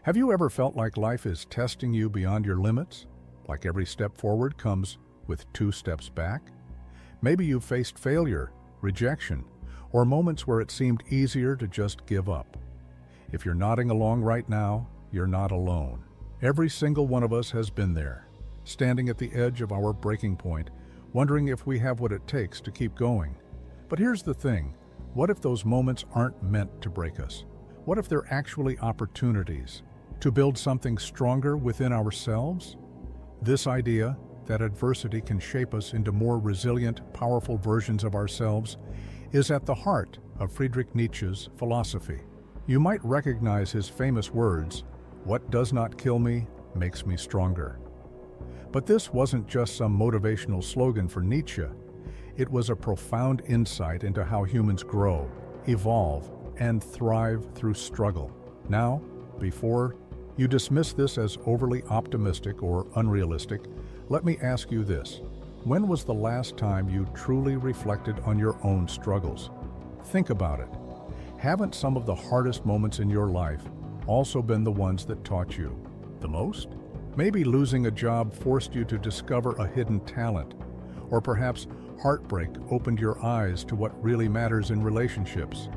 Have you ever felt like life is testing you beyond your limits? Like every step forward comes with 2 steps back? Maybe you've faced failure, rejection, or moments where it seemed easier to just give up. If you're nodding along right now, you're not alone. Every single one of us has been there, standing at the edge of our breaking point, wondering if we have what it takes to keep going. But here's the thing, what if those moments aren't meant to break us? What if they're actually opportunities to build something stronger within ourselves? This idea that adversity can shape us into more resilient, powerful versions of ourselves is at the heart of Friedrich Nietzsche's philosophy. You might recognize his famous words, "What does not kill me makes me stronger." But this wasn't just some motivational slogan for Nietzsche. It was a profound insight into how humans grow, evolve, and thrive through struggle. Now, before you dismiss this as overly optimistic or unrealistic, let me ask you this. When was the last time you truly reflected on your own struggles? Think about it. Haven't some of the hardest moments in your life also been the ones that taught you the most? Maybe losing a job forced you to discover a hidden talent, or perhaps heartbreak opened your eyes to what really matters in relationships.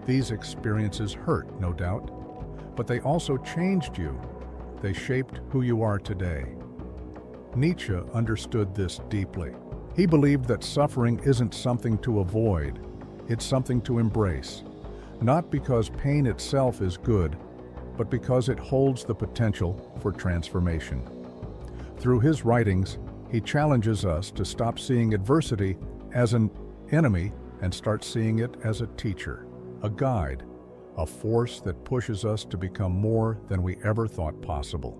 These experiences hurt, no doubt, but they also changed you. They shaped who you are today. Nietzsche understood this deeply. He believed that suffering isn't something to avoid, it's something to embrace. Not because pain itself is good, but because it holds the potential for transformation. Through his writings, he challenges us to stop seeing adversity as an enemy and start seeing it as a teacher, a guide, a force that pushes us to become more than we ever thought possible.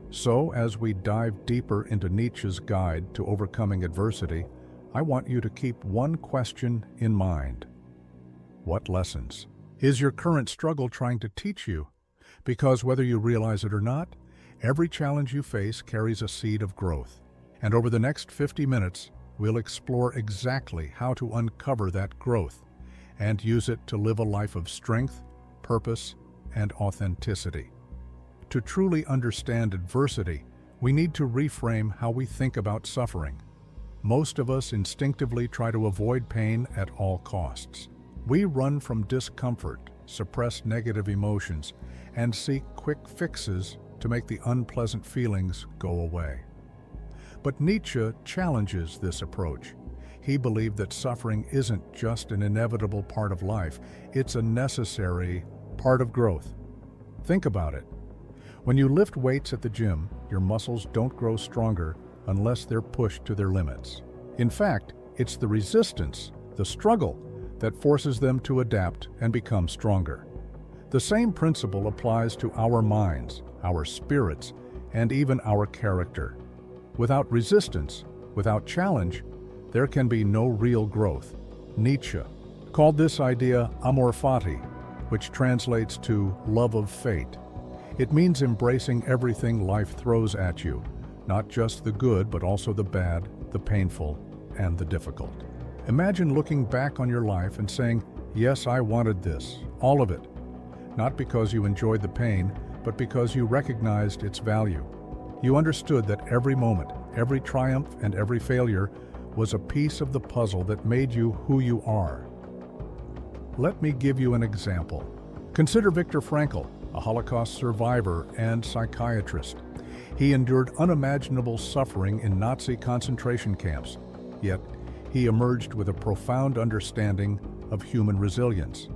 So, as we dive deeper into Nietzsche's guide to overcoming adversity, I want you to keep one question in mind. What lessons is your current struggle trying to teach you? Because whether you realize it or not, every challenge you face carries a seed of growth. And over the next 50 minutes, we'll explore exactly how to uncover that growth and use it to live a life of strength, purpose, and authenticity. To truly understand adversity, we need to reframe how we think about suffering. Most of us instinctively try to avoid pain at all costs. We run from discomfort, suppress negative emotions, and seek quick fixes to make the unpleasant feelings go away. But Nietzsche challenges this approach. He believed that suffering isn't just an inevitable part of life, it's a necessary part of growth. Think about it. When you lift weights at the gym, your muscles don't grow stronger unless they're pushed to their limits. In fact, it's the resistance, the struggle, that forces them to adapt and become stronger. The same principle applies to our minds, our spirits, and even our character. Without resistance, without challenge, there can be no real growth. Nietzsche called this idea amor fati, which translates to love of fate. It means embracing everything life throws at you, not just the good, but also the bad, the painful, and the difficult. Imagine looking back on your life and saying, "Yes, I wanted this, all of it." Not because you enjoyed the pain, but because you recognized its value. You understood that every moment, every triumph, and every failure was a piece of the puzzle that made you who you are. Let me give you an example. Consider Viktor Frankl, a Holocaust survivor and psychiatrist. He endured unimaginable suffering in Nazi concentration camps, yet he emerged with a profound understanding of human resilience.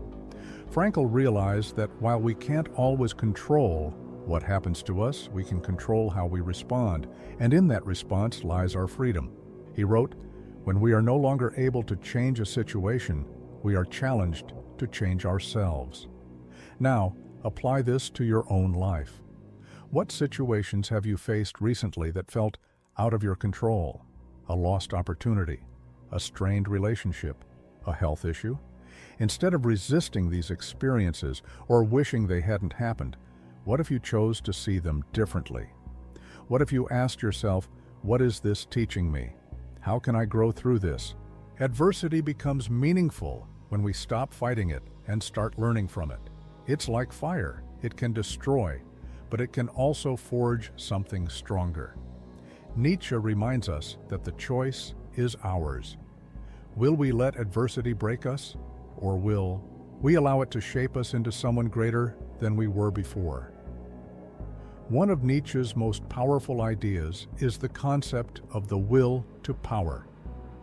Frankl realized that while we can't always control what happens to us, we can control how we respond, and in that response lies our freedom. He wrote, "When we are no longer able to change a situation, we are challenged to change ourselves." Now, apply this to your own life. What situations have you faced recently that felt out of your control? A lost opportunity, a strained relationship, a health issue? Instead of resisting these experiences or wishing they hadn't happened, what if you chose to see them differently? What if you asked yourself, what is this teaching me? How can I grow through this? Adversity becomes meaningful when we stop fighting it and start learning from it. It's like fire. it can destroy, but it can also forge something stronger. Nietzsche reminds us that the choice is ours. Will we let adversity break us, or will we allow it to shape us into someone greater than we were before? One of Nietzsche's most powerful ideas is the concept of the will to power.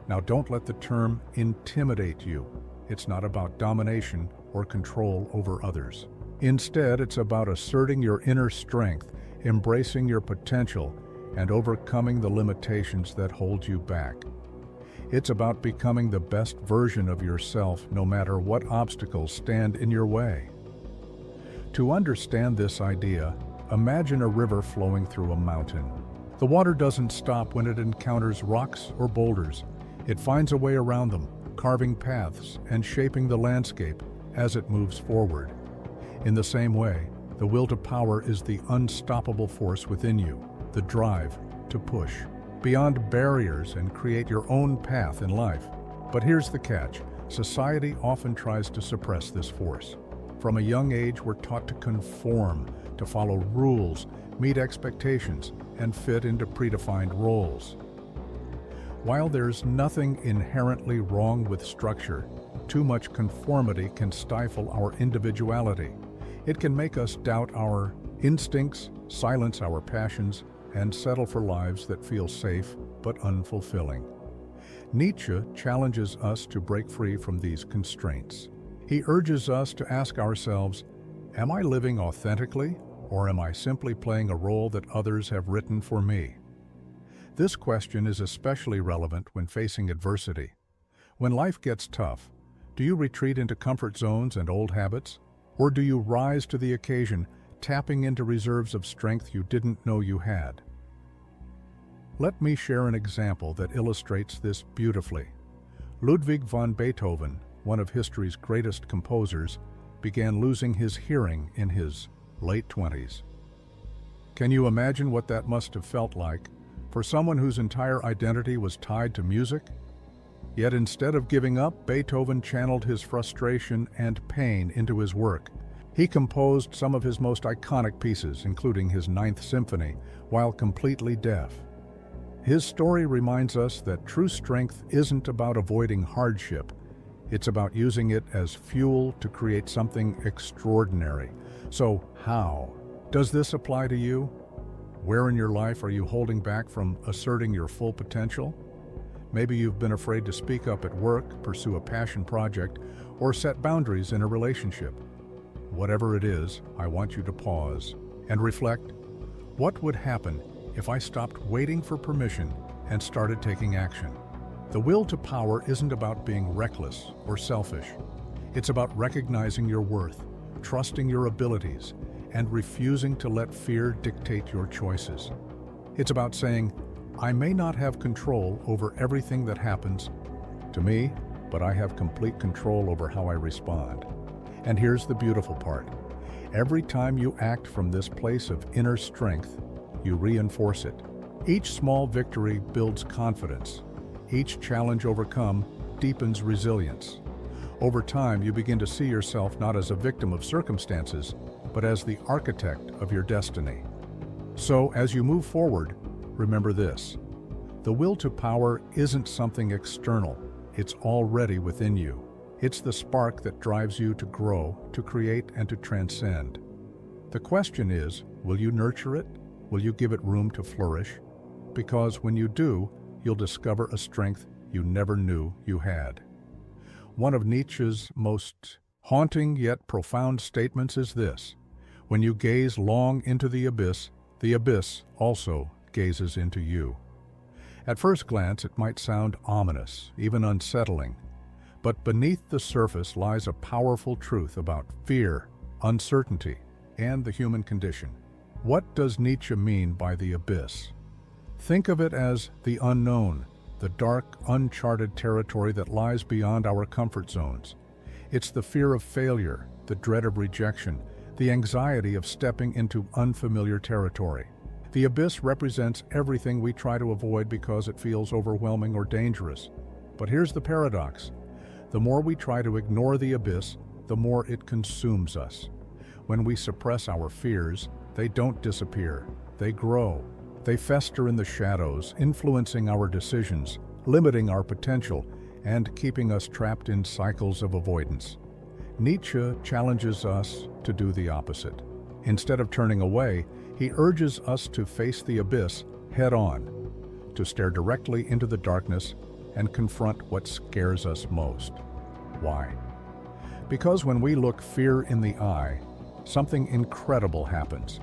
Now, don't let the term intimidate you. It's not about domination or control over others. Instead, it's about asserting your inner strength, embracing your potential, and overcoming the limitations that hold you back. It's about becoming the best version of yourself no matter what obstacles stand in your way. To understand this idea, imagine a river flowing through a mountain. The water doesn't stop when it encounters rocks or boulders. It finds a way around them, carving paths and shaping the landscape as it moves forward. In the same way, the will to power is the unstoppable force within you, the drive to push beyond barriers and create your own path in life. But here's the catch: society often tries to suppress this force. From a young age, we're taught to conform, to follow rules, meet expectations, and fit into predefined roles. While there's nothing inherently wrong with structure, too much conformity can stifle our individuality. It can make us doubt our instincts, silence our passions, and settle for lives that feel safe but unfulfilling. Nietzsche challenges us to break free from these constraints. He urges us to ask ourselves, am I living authentically, or am I simply playing a role that others have written for me? This question is especially relevant when facing adversity. When life gets tough, do you retreat into comfort zones and old habits? Or do you rise to the occasion, tapping into reserves of strength you didn't know you had? Let me share an example that illustrates this beautifully. Ludwig van Beethoven, one of history's greatest composers, began losing his hearing in his late 20s. Can you imagine what that must have felt like for someone whose entire identity was tied to music? Yet instead of giving up, Beethoven channeled his frustration and pain into his work. He composed some of his most iconic pieces, including his Ninth Symphony, while completely deaf. His story reminds us that true strength isn't about avoiding hardship. It's about using it as fuel to create something extraordinary. So how does this apply to you? Where in your life are you holding back from asserting your full potential? Maybe you've been afraid to speak up at work, pursue a passion project, or set boundaries in a relationship. Whatever it is, I want you to pause and reflect. What would happen if I stopped waiting for permission and started taking action? The will to power isn't about being reckless or selfish. It's about recognizing your worth, trusting your abilities, and refusing to let fear dictate your choices. It's about saying, I may not have control over everything that happens to me, but I have complete control over how I respond. And here's the beautiful part. Every time you act from this place of inner strength, you reinforce it. Each small victory builds confidence. Each challenge overcome deepens resilience. Over time, you begin to see yourself not as a victim of circumstances, but as the architect of your destiny. So, as you move forward, remember this: the will to power isn't something external, it's already within you. It's the spark that drives you to grow, to create, and to transcend. The question is, will you nurture it? Will you give it room to flourish? Because when you do, you'll discover a strength you never knew you had. One of Nietzsche's most haunting yet profound statements is this: when you gaze long into the abyss also gazes into you. At first glance, it might sound ominous, even unsettling. But beneath the surface lies a powerful truth about fear, uncertainty, and the human condition. What does Nietzsche mean by the abyss? Think of it as the unknown, the dark, uncharted territory that lies beyond our comfort zones. It's the fear of failure, the dread of rejection, the anxiety of stepping into unfamiliar territory. The abyss represents everything we try to avoid because it feels overwhelming or dangerous. But here's the paradox. The more we try to ignore the abyss, the more it consumes us. When we suppress our fears, they don't disappear. They grow. They fester in the shadows, influencing our decisions, limiting our potential, and keeping us trapped in cycles of avoidance. Nietzsche challenges us to do the opposite. Instead of turning away, he urges us to face the abyss head-on, to stare directly into the darkness and confront what scares us most. Why? Because when we look fear in the eye, something incredible happens.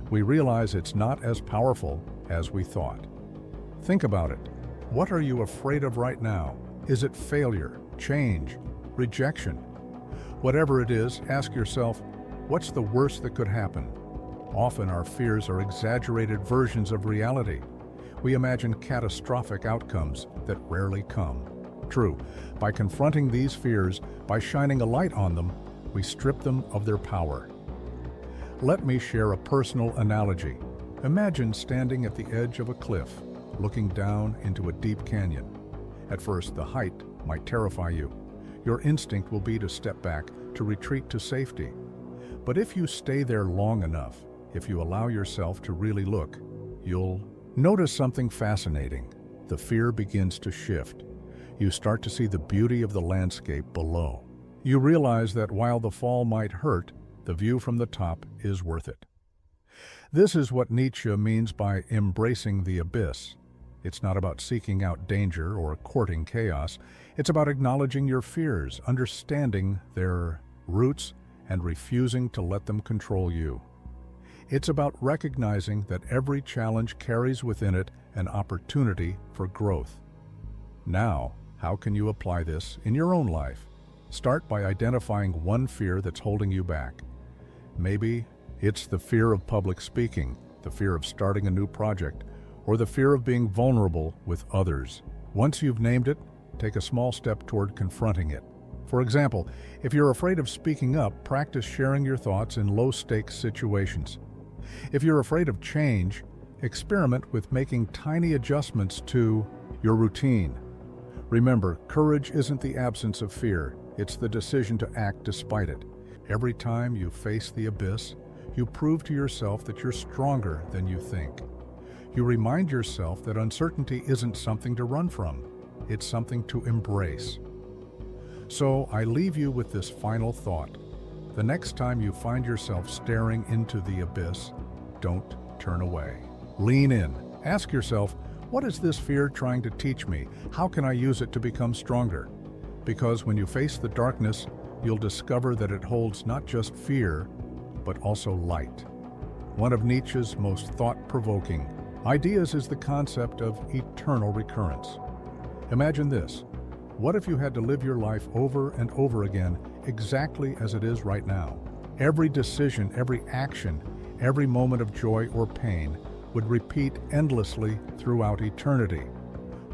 We realize it's not as powerful as we thought. Think about it. What are you afraid of right now? Is it failure, change, rejection? Whatever it is, ask yourself, what's the worst that could happen? Often our fears are exaggerated versions of reality. We imagine catastrophic outcomes that rarely come. True, by confronting these fears, by shining a light on them, we strip them of their power. Let me share a personal analogy. Imagine standing at the edge of a cliff, looking down into a deep canyon. At first, the height might terrify you. Your instinct will be to step back, to retreat to safety. But if you stay there long enough, if you allow yourself to really look, you'll notice something fascinating. The fear begins to shift. You start to see the beauty of the landscape below. You realize that while the fall might hurt, the view from the top is worth it. This is what Nietzsche means by embracing the abyss. It's not about seeking out danger or courting chaos. It's about acknowledging your fears, understanding their roots, and refusing to let them control you. It's about recognizing that every challenge carries within it an opportunity for growth. Now, how can you apply this in your own life? Start by identifying one fear that's holding you back. Maybe it's the fear of public speaking, the fear of starting a new project, or the fear of being vulnerable with others. Once you've named it, take a small step toward confronting it. For example, if you're afraid of speaking up, practice sharing your thoughts in low-stakes situations. If you're afraid of change, experiment with making tiny adjustments to your routine. Remember, courage isn't the absence of fear, it's the decision to act despite it. Every time you face the abyss, you prove to yourself that you're stronger than you think. You remind yourself that uncertainty isn't something to run from, it's something to embrace. So I leave you with this final thought. The next time you find yourself staring into the abyss, don't turn away. Lean in. Ask yourself, what is this fear trying to teach me? How can I use it to become stronger? Because when you face the darkness, you'll discover that it holds not just fear, but also light. One of Nietzsche's most thought-provoking ideas is the concept of eternal recurrence. Imagine this. What if you had to live your life over and over again exactly as it is right now? Every decision, every action, every moment of joy or pain would repeat endlessly throughout eternity.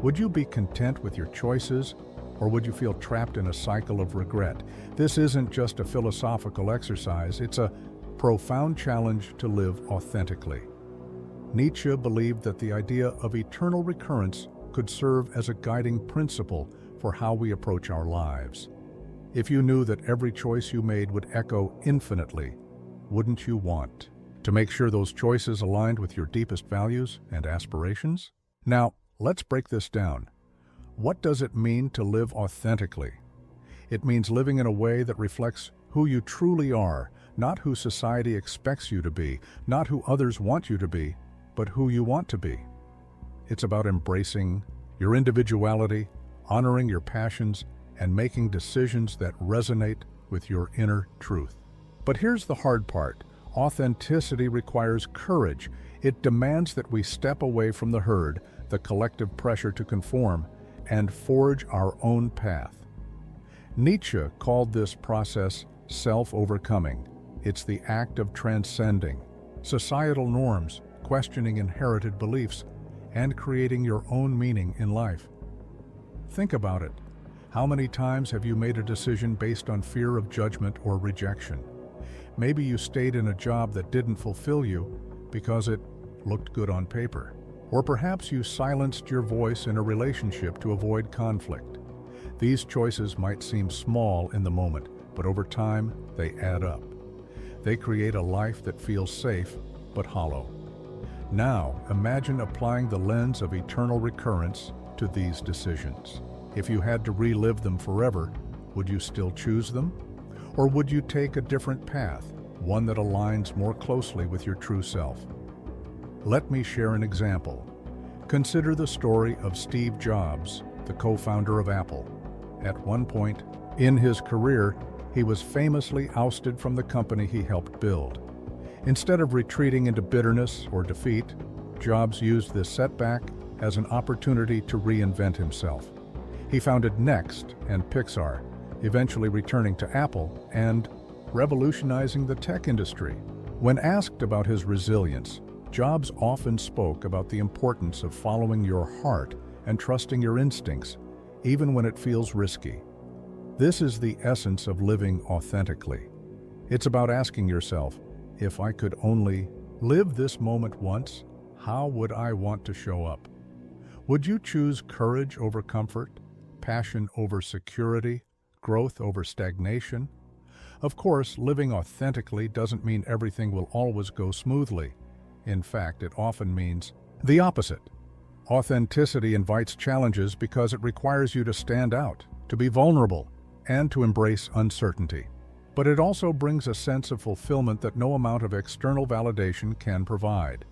Would you be content with your choices, or would you feel trapped in a cycle of regret? This isn't just a philosophical exercise, it's a profound challenge to live authentically. Nietzsche believed that the idea of eternal recurrence could serve as a guiding principle for how we approach our lives. If you knew that every choice you made would echo infinitely, wouldn't you want to make sure those choices aligned with your deepest values and aspirations? Now, let's break this down. What does it mean to live authentically? It means living in a way that reflects who you truly are, not who society expects you to be, not who others want you to be, but who you want to be. It's about embracing your individuality, honoring your passions, and making decisions that resonate with your inner truth. But here's the hard part. Authenticity requires courage. It demands that we step away from the herd, the collective pressure to conform, and forge our own path. Nietzsche called this process self-overcoming. It's the act of transcending societal norms, questioning inherited beliefs, and creating your own meaning in life. Think about it. How many times have you made a decision based on fear of judgment or rejection? Maybe you stayed in a job that didn't fulfill you because it looked good on paper. Or perhaps you silenced your voice in a relationship to avoid conflict. These choices might seem small in the moment, but over time, they add up. They create a life that feels safe but hollow. Now, imagine applying the lens of eternal recurrence to these decisions. If you had to relive them forever, would you still choose them? Or would you take a different path, one that aligns more closely with your true self? Let me share an example. Consider the story of Steve Jobs, the co-founder of Apple. At one point in his career, he was famously ousted from the company he helped build. Instead of retreating into bitterness or defeat, Jobs used this setback as an opportunity to reinvent himself. He founded Next and Pixar, eventually returning to Apple and revolutionizing the tech industry. When asked about his resilience, Jobs often spoke about the importance of following your heart and trusting your instincts, even when it feels risky. This is the essence of living authentically. It's about asking yourself, if I could only live this moment once, how would I want to show up? Would you choose courage over comfort, passion over security, growth over stagnation? Of course, living authentically doesn't mean everything will always go smoothly. In fact, it often means the opposite. Authenticity invites challenges because it requires you to stand out, to be vulnerable, and to embrace uncertainty. But it also brings a sense of fulfillment that no amount of external validation can provide.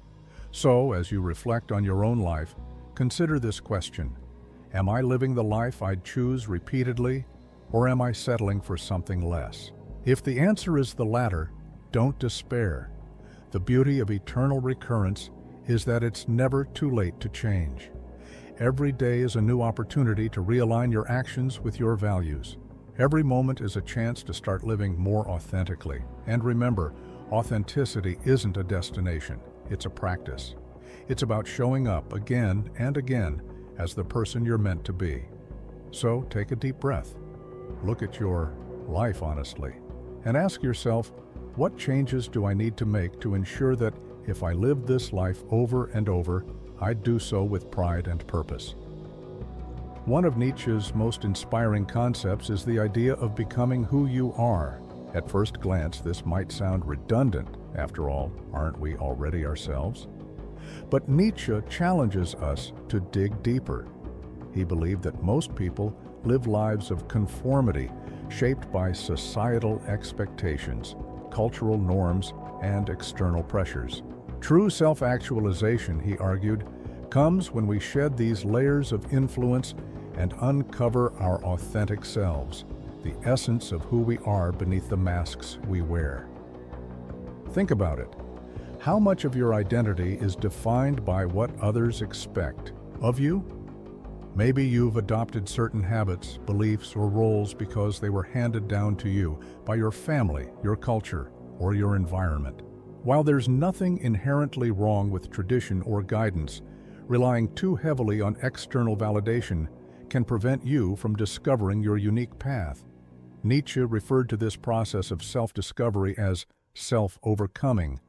So, as you reflect on your own life, consider this question. Am I living the life I'd choose repeatedly, or am I settling for something less? If the answer is the latter, don't despair. The beauty of eternal recurrence is that it's never too late to change. Every day is a new opportunity to realign your actions with your values. Every moment is a chance to start living more authentically. And remember, authenticity isn't a destination, it's a practice. It's about showing up again and again as the person you're meant to be. So take a deep breath, look at your life honestly, and ask yourself, what changes do I need to make to ensure that if I lived this life over and over, I'd do so with pride and purpose? One of Nietzsche's most inspiring concepts is the idea of becoming who you are. At first glance, this might sound redundant. After all, aren't we already ourselves? But Nietzsche challenges us to dig deeper. He believed that most people live lives of conformity, shaped by societal expectations, cultural norms, and external pressures. True self-actualization, he argued, comes when we shed these layers of influence and uncover our authentic selves, the essence of who we are beneath the masks we wear. Think about it. How much of your identity is defined by what others expect of you? Maybe you've adopted certain habits, beliefs, or roles because they were handed down to you by your family, your culture, or your environment. While there's nothing inherently wrong with tradition or guidance, relying too heavily on external validation can prevent you from discovering your unique path. Nietzsche referred to this process of self-discovery as self-overcoming.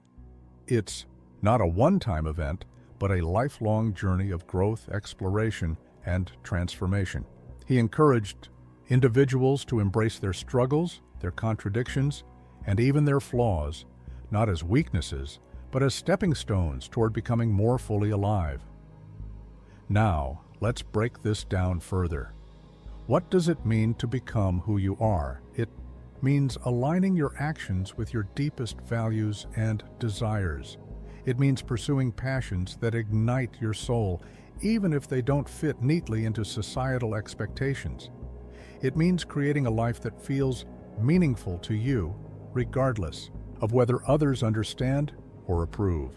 It's not a one-time event, but a lifelong journey of growth, exploration, and transformation. He encouraged individuals to embrace their struggles, their contradictions, and even their flaws, not as weaknesses, but as stepping stones toward becoming more fully alive. Now, let's break this down further. What does it mean to become who you are? It means aligning your actions with your deepest values and desires. It means pursuing passions that ignite your soul, even if they don't fit neatly into societal expectations. It means creating a life that feels meaningful to you, regardless of whether others understand or approve.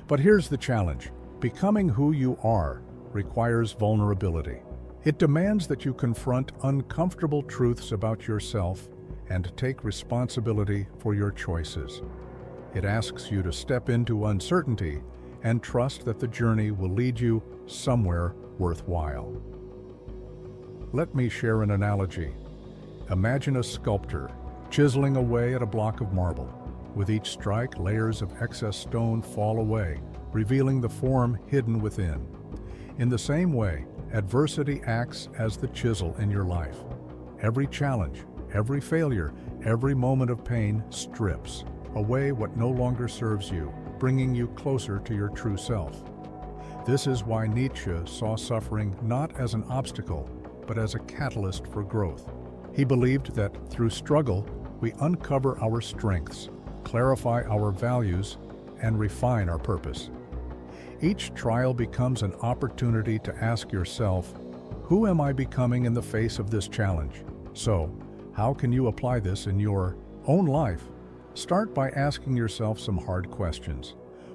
But here's the challenge. Becoming who you are requires vulnerability. It demands that you confront uncomfortable truths about yourself and take responsibility for your choices. It asks you to step into uncertainty and trust that the journey will lead you somewhere worthwhile. Let me share an analogy. Imagine a sculptor chiseling away at a block of marble. With each strike, layers of excess stone fall away, revealing the form hidden within. In the same way, adversity acts as the chisel in your life. Every challenge, every failure, every moment of pain strips, away what no longer serves you, bringing you closer to your true self. This is why Nietzsche saw suffering not as an obstacle, but as a catalyst for growth. He believed that through struggle, we uncover our strengths, clarify our values, and refine our purpose. Each trial becomes an opportunity to ask yourself, who am I becoming in the face of this challenge? So, how can you apply this in your own life? Start by asking yourself some hard questions.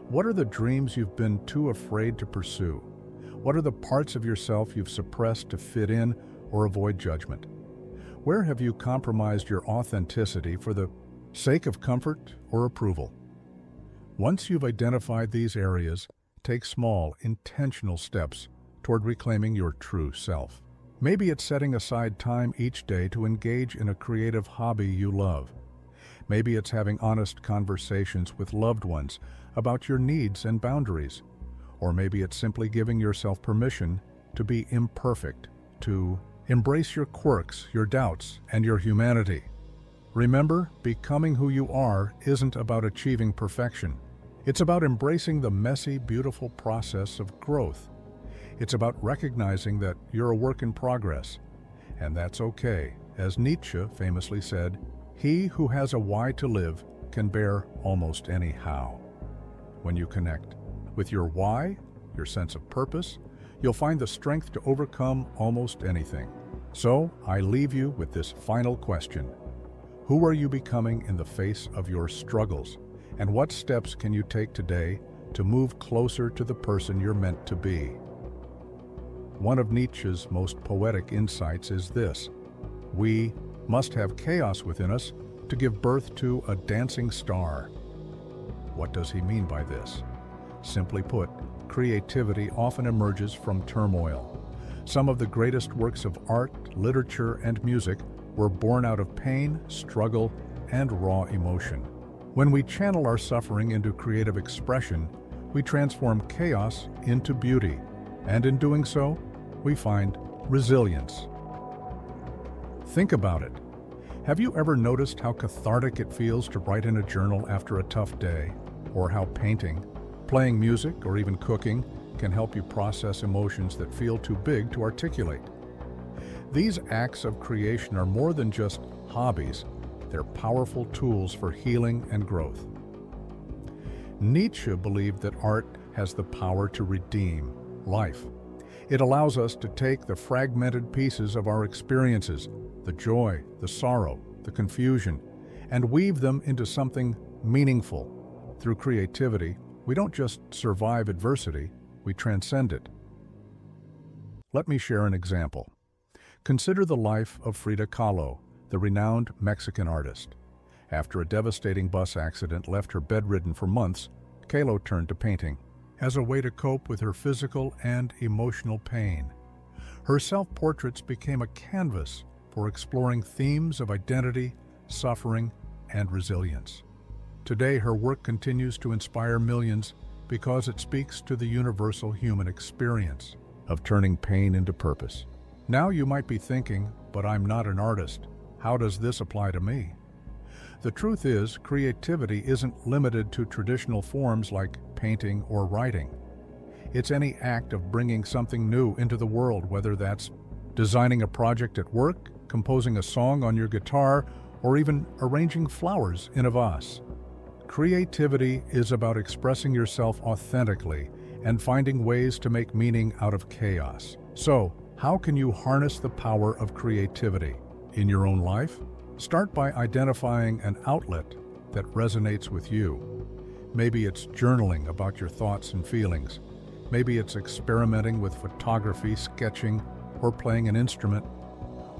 What are the dreams you've been too afraid to pursue? What are the parts of yourself you've suppressed to fit in or avoid judgment? Where have you compromised your authenticity for the sake of comfort or approval? Once you've identified these areas, take small, intentional steps toward reclaiming your true self. Maybe it's setting aside time each day to engage in a creative hobby you love. Maybe it's having honest conversations with loved ones about your needs and boundaries. Or maybe it's simply giving yourself permission to be imperfect, to embrace your quirks, your doubts, and your humanity. Remember, becoming who you are isn't about achieving perfection. It's about embracing the messy, beautiful process of growth. It's about recognizing that you're a work in progress, and that's okay. As Nietzsche famously said, "He who has a why to live can bear almost any how." When you connect with your why, your sense of purpose, you'll find the strength to overcome almost anything. So, I leave you with this final question. Who are you becoming in the face of your struggles? And what steps can you take today to move closer to the person you're meant to be? One of Nietzsche's most poetic insights is this: we must have chaos within us to give birth to a dancing star. What does he mean by this? Simply put, creativity often emerges from turmoil. Some of the greatest works of art, literature, and music were born out of pain, struggle, and raw emotion. When we channel our suffering into creative expression, we transform chaos into beauty, and in doing so, we find resilience. Think about it. Have you ever noticed how cathartic it feels to write in a journal after a tough day, or how painting, playing music, or even cooking can help you process emotions that feel too big to articulate? These acts of creation are more than just hobbies. They're powerful tools for healing and growth. Nietzsche believed that art has the power to redeem life. It allows us to take the fragmented pieces of our experiences, the joy, the sorrow, the confusion, and weave them into something meaningful. Through creativity, we don't just survive adversity, we transcend it. Let me share an example. Consider the life of Frida Kahlo, the renowned Mexican artist. After a devastating bus accident left her bedridden for months, Kahlo turned to painting as a way to cope with her physical and emotional pain. Her self-portraits became a canvas for exploring themes of identity, suffering, and resilience. Today, her work continues to inspire millions because it speaks to the universal human experience of turning pain into purpose. Now you might be thinking, but I'm not an artist. How does this apply to me? The truth is, creativity isn't limited to traditional forms like painting or writing. It's any act of bringing something new into the world, whether that's designing a project at work, composing a song on your guitar, or even arranging flowers in a vase. Creativity is about expressing yourself authentically and finding ways to make meaning out of chaos. So, how can you harness the power of creativity in your own life? Start by identifying an outlet that resonates with you. Maybe it's journaling about your thoughts and feelings. Maybe it's experimenting with photography, sketching, or playing an instrument.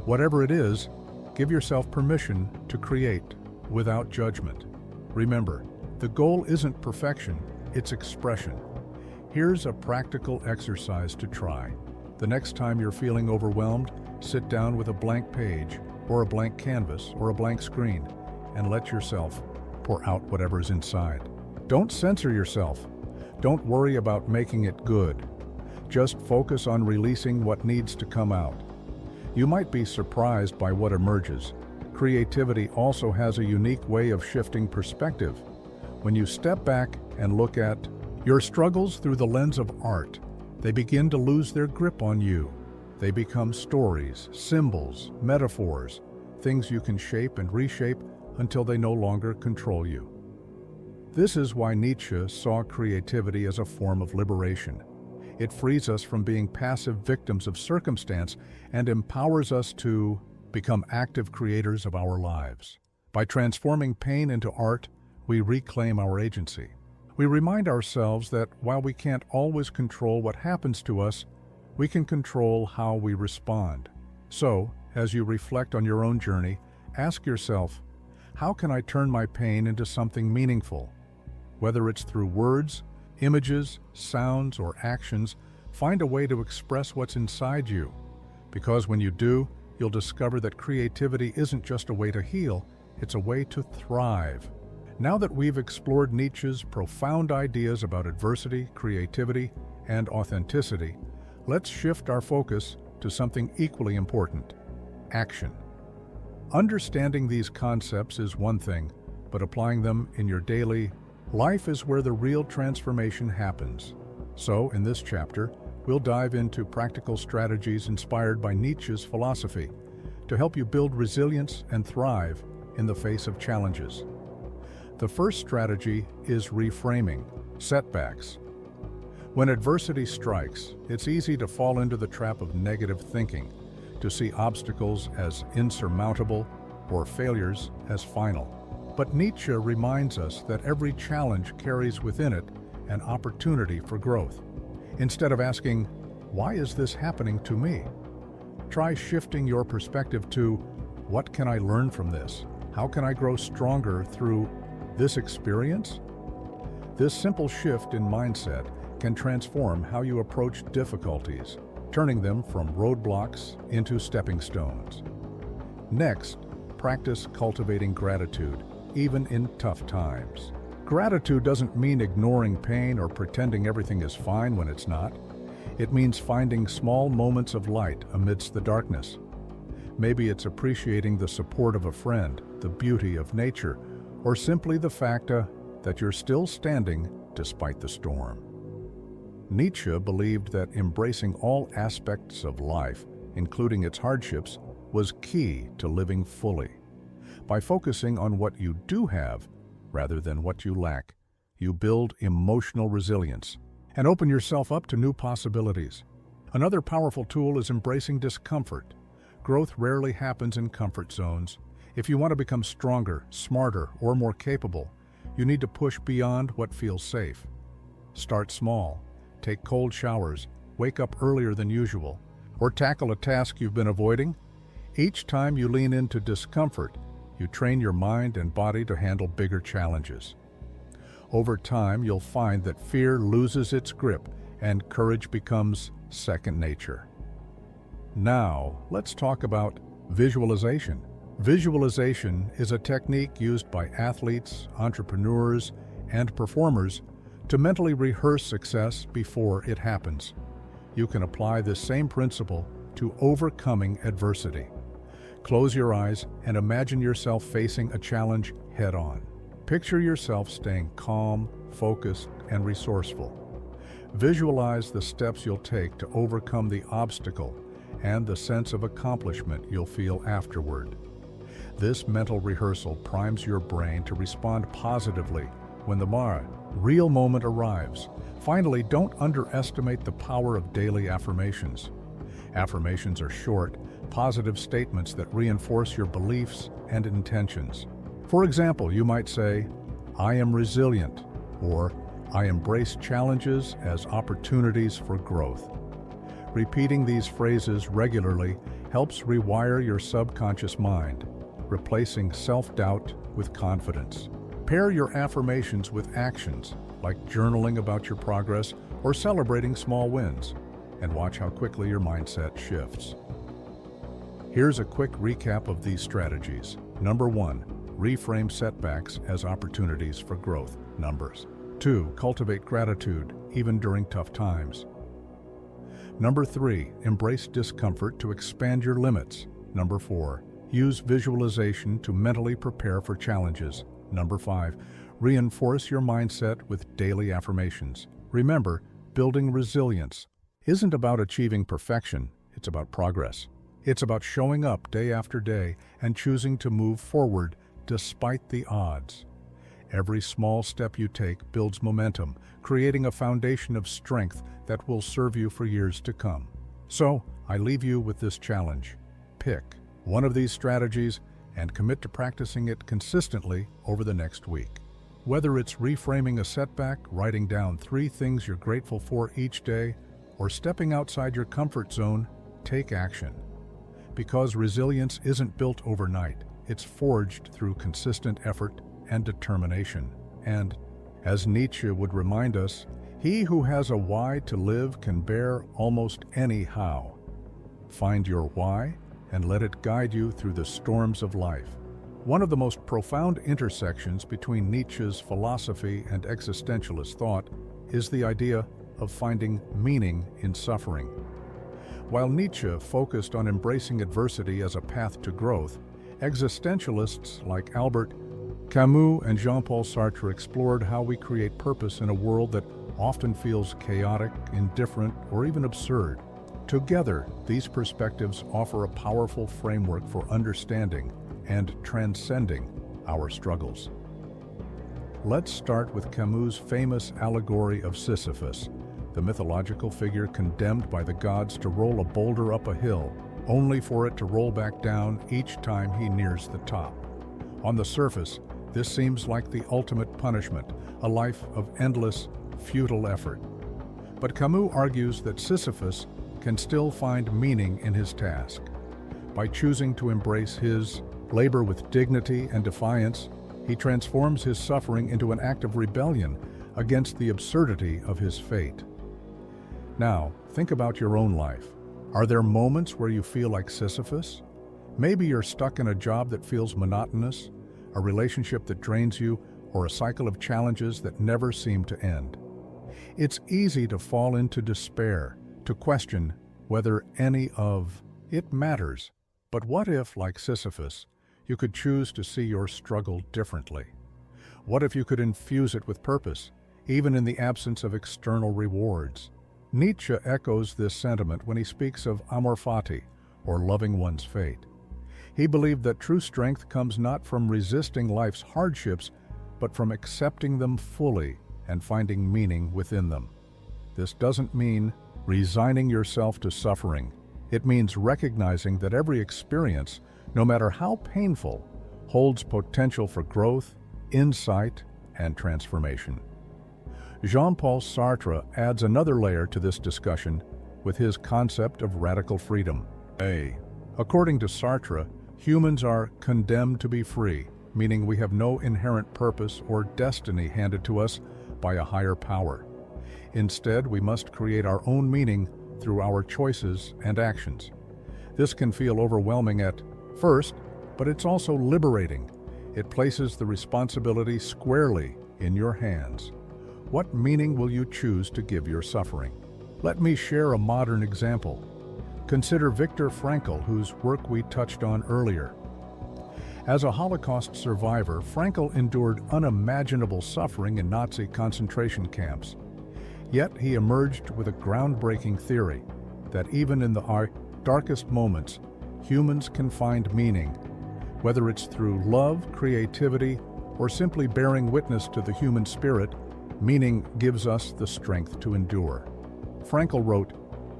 Whatever it is, give yourself permission to create without judgment. Remember, the goal isn't perfection, it's expression. Here's a practical exercise to try. The next time you're feeling overwhelmed, sit down with a blank page, or a blank canvas, or a blank screen, and let yourself pour out whatever's inside. Don't censor yourself. Don't worry about making it good. Just focus on releasing what needs to come out. You might be surprised by what emerges. Creativity also has a unique way of shifting perspective. When you step back and look at your struggles through the lens of art, they begin to lose their grip on you. They become stories, symbols, metaphors, things you can shape and reshape until they no longer control you. This is why Nietzsche saw creativity as a form of liberation. It frees us from being passive victims of circumstance and empowers us to become active creators of our lives. By transforming pain into art, we reclaim our agency. We remind ourselves that while we can't always control what happens to us, we can control how we respond. So, as you reflect on your own journey, ask yourself, how can I turn my pain into something meaningful? Whether it's through words, images, sounds, or actions, find a way to express what's inside you. Because when you do, you'll discover that creativity isn't just a way to heal, it's a way to thrive. Now that we've explored Nietzsche's profound ideas about adversity, creativity, and authenticity, let's shift our focus to something equally important: action. Understanding these concepts is one thing, but applying them in your daily life is where the real transformation happens. So, in this chapter, we'll dive into practical strategies inspired by Nietzsche's philosophy to help you build resilience and thrive in the face of challenges. The first strategy is reframing setbacks. When adversity strikes, it's easy to fall into the trap of negative thinking, to see obstacles as insurmountable or failures as final. But Nietzsche reminds us that every challenge carries within it an opportunity for growth. Instead of asking, "Why is this happening to me?" try shifting your perspective to, "What can I learn from this? How can I grow stronger through this experience?" This simple shift in mindset can transform how you approach difficulties, turning them from roadblocks into stepping stones. Next, practice cultivating gratitude, even in tough times. Gratitude doesn't mean ignoring pain or pretending everything is fine when it's not. It means finding small moments of light amidst the darkness. Maybe it's appreciating the support of a friend, the beauty of nature, or simply the fact that you're still standing despite the storm. Nietzsche believed that embracing all aspects of life, including its hardships, was key to living fully. By focusing on what you do have, rather than what you lack, you build emotional resilience and open yourself up to new possibilities. Another powerful tool is embracing discomfort. Growth rarely happens in comfort zones. If you want to become stronger, smarter, or more capable, you need to push beyond what feels safe. Start small. Take cold showers, wake up earlier than usual, or tackle a task you've been avoiding. Each time you lean into discomfort, you train your mind and body to handle bigger challenges. Over time, you'll find that fear loses its grip and courage becomes second nature. Now, let's talk about visualization. Visualization is a technique used by athletes, entrepreneurs, and performers to mentally rehearse success before it happens. You can apply this same principle to overcoming adversity. Close your eyes and imagine yourself facing a challenge head-on. Picture yourself staying calm, focused, and resourceful. Visualize the steps you'll take to overcome the obstacle and the sense of accomplishment you'll feel afterward. This mental rehearsal primes your brain to respond positively when the real moment arrives. Finally, don't underestimate the power of daily affirmations. Affirmations are short, positive statements that reinforce your beliefs and intentions. For example, you might say, "I am resilient," or "I embrace challenges as opportunities for growth." Repeating these phrases regularly helps rewire your subconscious mind, replacing self-doubt with confidence. Pair your affirmations with actions, like journaling about your progress or celebrating small wins, and watch how quickly your mindset shifts. Here's a quick recap of these strategies. Number 1, reframe setbacks as opportunities for growth. Numbers. 2, cultivate gratitude, even during tough times. Number 3, embrace discomfort to expand your limits. Number 4, Use visualization to mentally prepare for challenges. Number 5. Reinforce your mindset with daily affirmations. Remember, building resilience isn't about achieving perfection, it's about progress. It's about showing up day after day and choosing to move forward despite the odds. Every small step you take builds momentum, creating a foundation of strength that will serve you for years to come. So, I leave you with this challenge. Pick one of these strategies and commit to practicing it consistently over the next week. Whether it's reframing a setback, writing down 3 things you're grateful for each day, or stepping outside your comfort zone, take action. Because resilience isn't built overnight, it's forged through consistent effort and determination. And, as Nietzsche would remind us, he who has a why to live can bear almost any how. Find your why and let it guide you through the storms of life. One of the most profound intersections between Nietzsche's philosophy and existentialist thought is the idea of finding meaning in suffering. While Nietzsche focused on embracing adversity as a path to growth, existentialists like Albert Camus and Jean-Paul Sartre explored how we create purpose in a world that often feels chaotic, indifferent, or even absurd. Together, these perspectives offer a powerful framework for understanding and transcending our struggles. Let's start with Camus' famous allegory of Sisyphus, the mythological figure condemned by the gods to roll a boulder up a hill, only for it to roll back down each time he nears the top. On the surface, this seems like the ultimate punishment, a life of endless, futile effort. But Camus argues that Sisyphus can still find meaning in his task. By choosing to embrace his labor with dignity and defiance, he transforms his suffering into an act of rebellion against the absurdity of his fate. Now, think about your own life. Are there moments where you feel like Sisyphus? Maybe you're stuck in a job that feels monotonous, a relationship that drains you, or a cycle of challenges that never seem to end. It's easy to fall into despair, to question whether any of it matters. But what if, like Sisyphus, you could choose to see your struggle differently? What if you could infuse it with purpose, even in the absence of external rewards? Nietzsche echoes this sentiment when he speaks of amor fati, or loving one's fate. He believed that true strength comes not from resisting life's hardships, but from accepting them fully and finding meaning within them. This doesn't mean resigning yourself to suffering. It means recognizing that every experience, no matter how painful, holds potential for growth, insight, and transformation. Jean-Paul Sartre adds another layer to this discussion with his concept of radical freedom. According to Sartre, humans are condemned to be free, meaning we have no inherent purpose or destiny handed to us by a higher power. Instead, we must create our own meaning through our choices and actions. This can feel overwhelming at first, but it's also liberating. It places the responsibility squarely in your hands. What meaning will you choose to give your suffering? Let me share a modern example. Consider Viktor Frankl, whose work we touched on earlier. As a Holocaust survivor, Frankl endured unimaginable suffering in Nazi concentration camps. Yet he emerged with a groundbreaking theory that even in the darkest moments, humans can find meaning. Whether it's through love, creativity, or simply bearing witness to the human spirit, meaning gives us the strength to endure. Frankl wrote,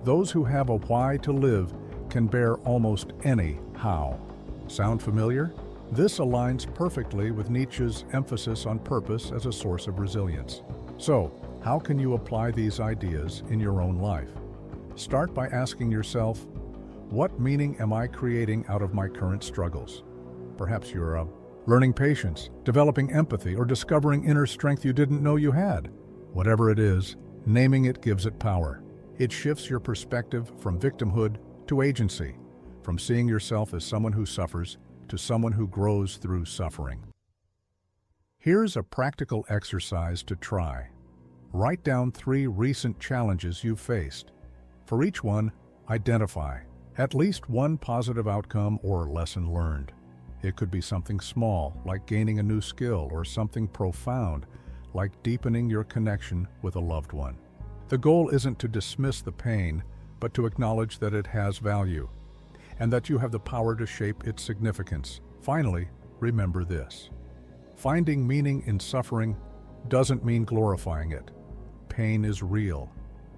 "Those who have a why to live can bear almost any how." Sound familiar? This aligns perfectly with Nietzsche's emphasis on purpose as a source of resilience. So, how can you apply these ideas in your own life? Start by asking yourself, what meaning am I creating out of my current struggles? Perhaps you're learning patience, developing empathy, or discovering inner strength you didn't know you had. Whatever it is, naming it gives it power. It shifts your perspective from victimhood to agency, from seeing yourself as someone who suffers to someone who grows through suffering. Here's a practical exercise to try. Write down 3 recent challenges you've faced. For each one, identify At least one positive outcome or lesson learned. It could be something small, like gaining a new skill, or something profound, like deepening your connection with a loved one. The goal isn't to dismiss the pain, but to acknowledge that it has value, and that you have the power to shape its significance. Finally, remember this. Finding meaning in suffering doesn't mean glorifying it. Pain is real,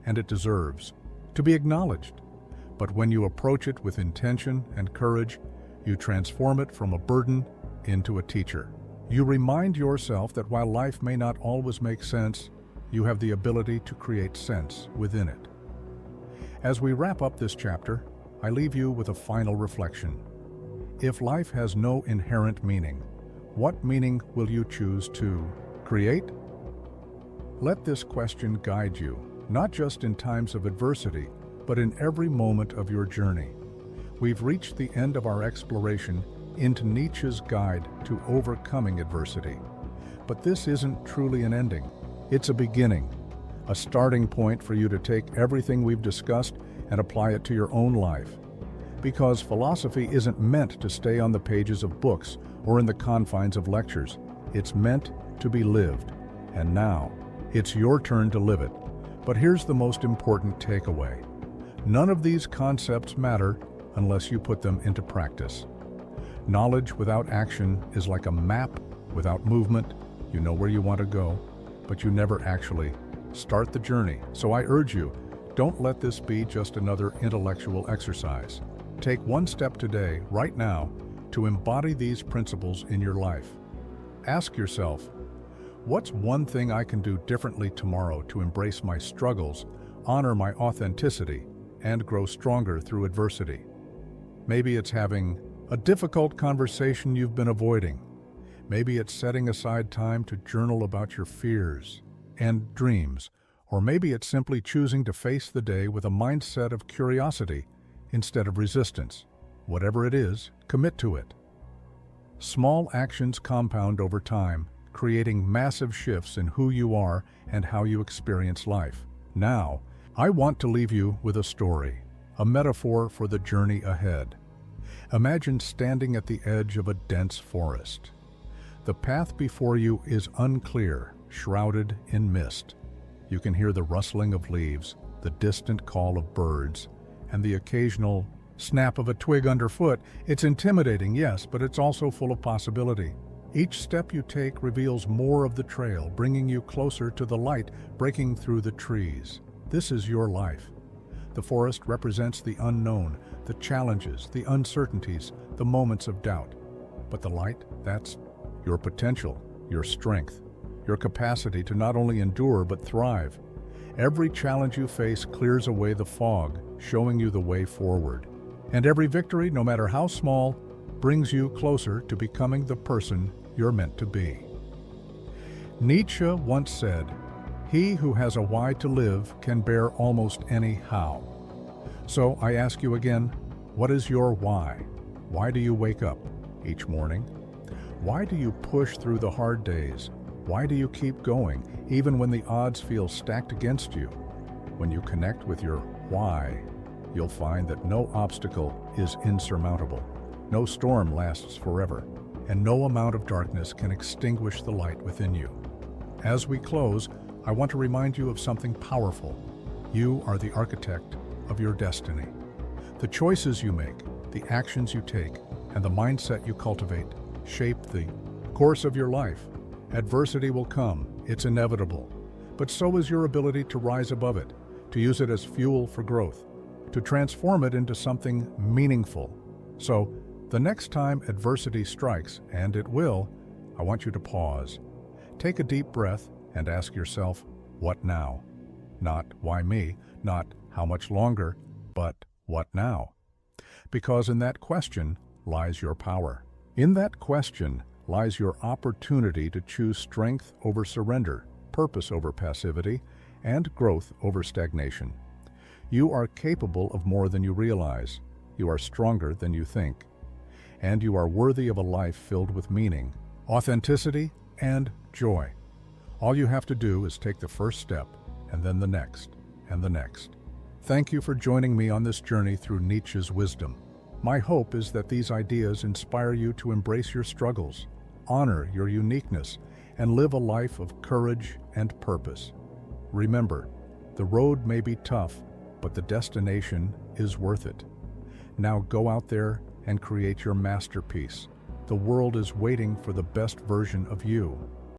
and it deserves to be acknowledged. But when you approach it with intention and courage, you transform it from a burden into a teacher. You remind yourself that while life may not always make sense, you have the ability to create sense within it. As we wrap up this chapter, I leave you with a final reflection. If life has no inherent meaning, what meaning will you choose to create? Let this question guide you, not just in times of adversity, but in every moment of your journey. We've reached the end of our exploration into Nietzsche's guide to overcoming adversity. But this isn't truly an ending. It's a beginning, a starting point for you to take everything we've discussed and apply it to your own life. Because philosophy isn't meant to stay on the pages of books or in the confines of lectures. It's meant to be lived. And now, it's your turn to live it. But here's the most important takeaway. None of these concepts matter unless you put them into practice. Knowledge without action is like a map without movement. You know where you want to go, but you never actually start the journey. So I urge you, don't let this be just another intellectual exercise. Take one step today, right now, to embody these principles in your life. Ask yourself, what's one thing I can do differently tomorrow to embrace my struggles, honor my authenticity, and grow stronger through adversity? Maybe it's having a difficult conversation you've been avoiding. Maybe it's setting aside time to journal about your fears and dreams. Or maybe it's simply choosing to face the day with a mindset of curiosity instead of resistance. Whatever it is, commit to it. Small actions compound over time, creating massive shifts in who you are and how you experience life. Now, I want to leave you with a story, a metaphor for the journey ahead. Imagine standing at the edge of a dense forest. The path before you is unclear, shrouded in mist. You can hear the rustling of leaves, the distant call of birds, and the occasional snap of a twig underfoot. It's intimidating, yes, but it's also full of possibility. Each step you take reveals more of the trail, bringing you closer to the light breaking through the trees. This is your life. The forest represents the unknown, the challenges, the uncertainties, the moments of doubt. But the light, that's your potential, your strength, your capacity to not only endure but thrive. Every challenge you face clears away the fog, showing you the way forward. And every victory, no matter how small, brings you closer to becoming the person you're meant to be. Nietzsche once said, "He who has a why to live can bear almost any how." So I ask you again, what is your why? Why do you wake up each morning? Why do you push through the hard days? Why do you keep going, even when the odds feel stacked against you? When you connect with your why, you'll find that no obstacle is insurmountable, no storm lasts forever, and no amount of darkness can extinguish the light within you. As we close, I want to remind you of something powerful. You are the architect of your destiny. The choices you make, the actions you take, and the mindset you cultivate shape the course of your life. Adversity will come, it's inevitable, but so is your ability to rise above it, to use it as fuel for growth, to transform it into something meaningful. So, the next time adversity strikes, and it will, I want you to pause. Take a deep breath and ask yourself, what now? Not why me, not how much longer, but what now? Because in that question lies your power. In that question lies your opportunity to choose strength over surrender, purpose over passivity, and growth over stagnation. You are capable of more than you realize. You are stronger than you think. And you are worthy of a life filled with meaning, authenticity, and joy. All you have to do is take the first step, and then the next, and the next. Thank you for joining me on this journey through Nietzsche's wisdom. My hope is that these ideas inspire you to embrace your struggles, honor your uniqueness, and live a life of courage and purpose. Remember, the road may be tough, but the destination is worth it. Now go out there and create your masterpiece. The world is waiting for the best version of you.